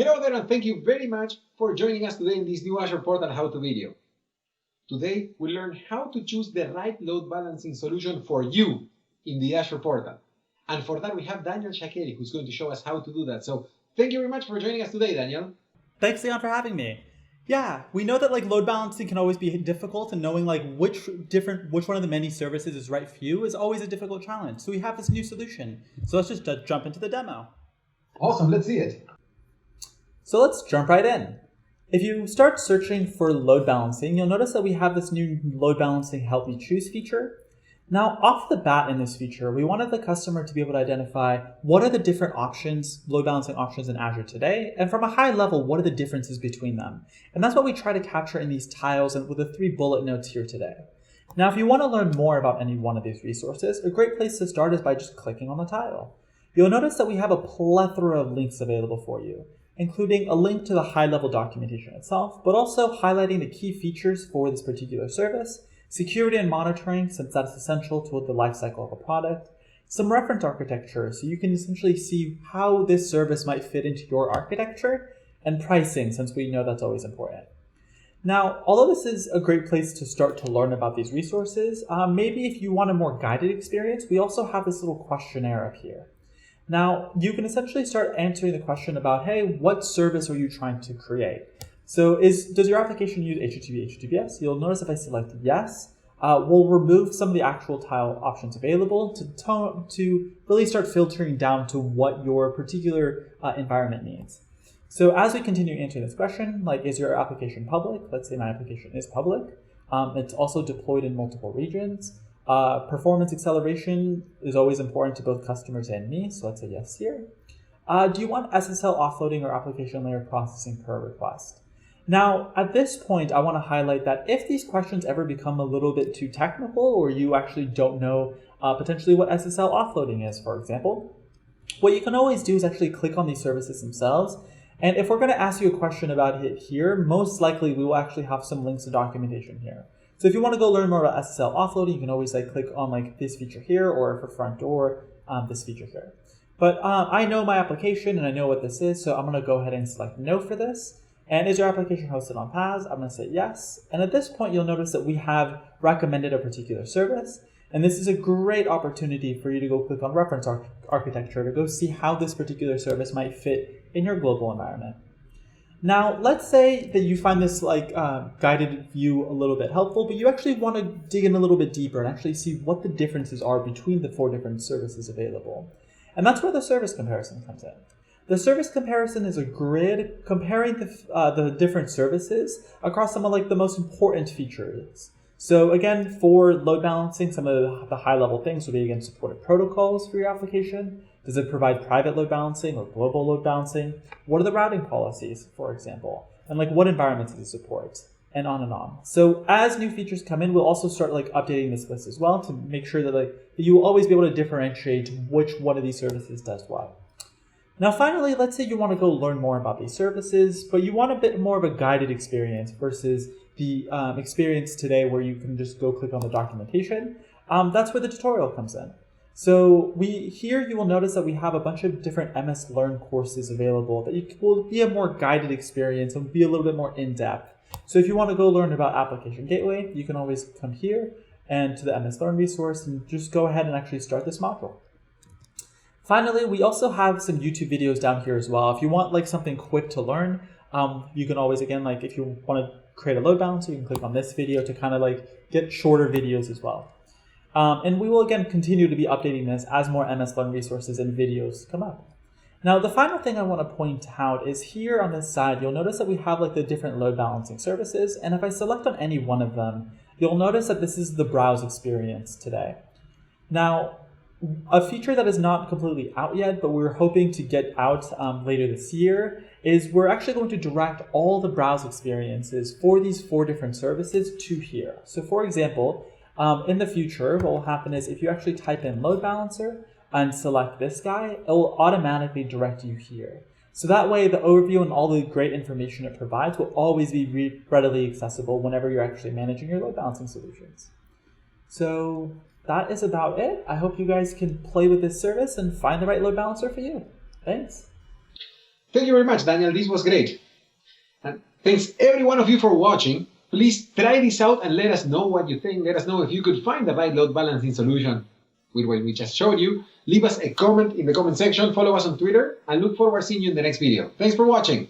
Hello there and thank you very much for joining us today in this new Azure Portal how-to video. Today we'll learn how to choose the right load balancing solution for you in the Azure Portal. And for that we have Daniel Shakeri who's going to show us how to do that. So thank you very much for joining us today, Daniel. Thanks, Leon, for having me. Yeah, we know that load balancing can always be difficult, and knowing which one of the many services is right for you is always a difficult challenge. So we have this new solution. So let's just jump into the demo. Awesome, let's see it. So let's jump right in. If you start searching for load balancing, you'll notice that we have this new load balancing help me choose feature. Now, off the bat in this feature, we wanted the customer to be able to identify what are the different options, load balancing options in Azure today, and from a high level, what are the differences between them? And that's what we try to capture in these tiles and with the 3 bullet notes here today. Now, if you want to learn more about any one of these resources, a great place to start is by just clicking on the tile. You'll notice that we have a plethora of links available for you, including a link to the high-level documentation itself, but also highlighting the key features for this particular service, security and monitoring, since that's essential to the lifecycle of a product, some reference architecture, so you can essentially see how this service might fit into your architecture, and pricing, since we know that's always important. Now, although this is a great place to start to learn about these resources, maybe if you want a more guided experience, we also have this little questionnaire up here. Now, you can essentially start answering the question about, hey, what service are you trying to create? So does your application use HTTP, HTTPS? You'll notice if I select yes, we'll remove some of the actual tile options available to really start filtering down to what your particular environment needs. So as we continue answering this question, like is your application public? Let's say my application is public. It's also deployed in multiple regions. Performance acceleration is always important to both customers and me, so let's say yes here. Do you want SSL offloading or application layer processing per request? Now, at this point, I want to highlight that if these questions ever become a little bit too technical, or you actually don't know potentially what SSL offloading is, for example, what you can always do is actually click on these services themselves. And if we're going to ask you a question about it here, most likely we will actually have some links to documentation here. So if you want to go learn more about SSL offloading, you can always click on this feature here, or for front door, this feature here. But I know my application and I know what this is, so I'm going to go ahead and select no for this. And is your application hosted on PaaS? I'm going to say yes. And at this point, you'll notice that we have recommended a particular service. And this is a great opportunity for you to go click on reference architecture to go see how this particular service might fit in your global environment. Now, let's say that you find this guided view a little bit helpful, but you actually want to dig in a little bit deeper and actually see what the differences are between the 4 different services available. And that's where the service comparison comes in. The service comparison is a grid comparing the different services across some of the most important features. So again, for load balancing, some of the high-level things would be, again, supported protocols for your application. Does it provide private load balancing or global load balancing? What are the routing policies, for example? And what environments does it support? And on and on. So as new features come in, we'll also start updating this list as well to make sure that you will always be able to differentiate which one of these services does what. Now finally, let's say you want to go learn more about these services, but you want a bit more of a guided experience versus the experience today where you can just go click on the documentation. That's where the tutorial comes in. So here you will notice that we have a bunch of different MS Learn courses available that will be a more guided experience and be a little bit more in-depth. So if you want to go learn about Application Gateway, you can always come here and to the MS Learn resource and just go ahead and actually start this module. Finally, we also have some YouTube videos down here as well. If you want something quick to learn, you can always, again, if you want to create a load balancer, you can click on this video to kind of get shorter videos as well. And we will, again, continue to be updating this as more MS Learn resources and videos come up. Now, the final thing I want to point out is here on this side, you'll notice that we have the different load balancing services. And if I select on any one of them, you'll notice that this is the browse experience today. Now, a feature that is not completely out yet, but we're hoping to get out later this year, is we're actually going to direct all the browse experiences for these 4 different services to here. So for example, in the future, what will happen is if you actually type in load balancer and select this guy, it will automatically direct you here. So that way the overview and all the great information it provides will always be readily accessible whenever you're actually managing your load balancing solutions. So that is about it. I hope you guys can play with this service and find the right load balancer for you. Thanks. Thank you very much, Daniel. This was great. And thanks every one of you for watching. Please try this out and let us know what you think. Let us know if you could find the right load balancing solution with what we just showed you. Leave us a comment in the comment section, follow us on Twitter, and look forward to seeing you in the next video. Thanks for watching.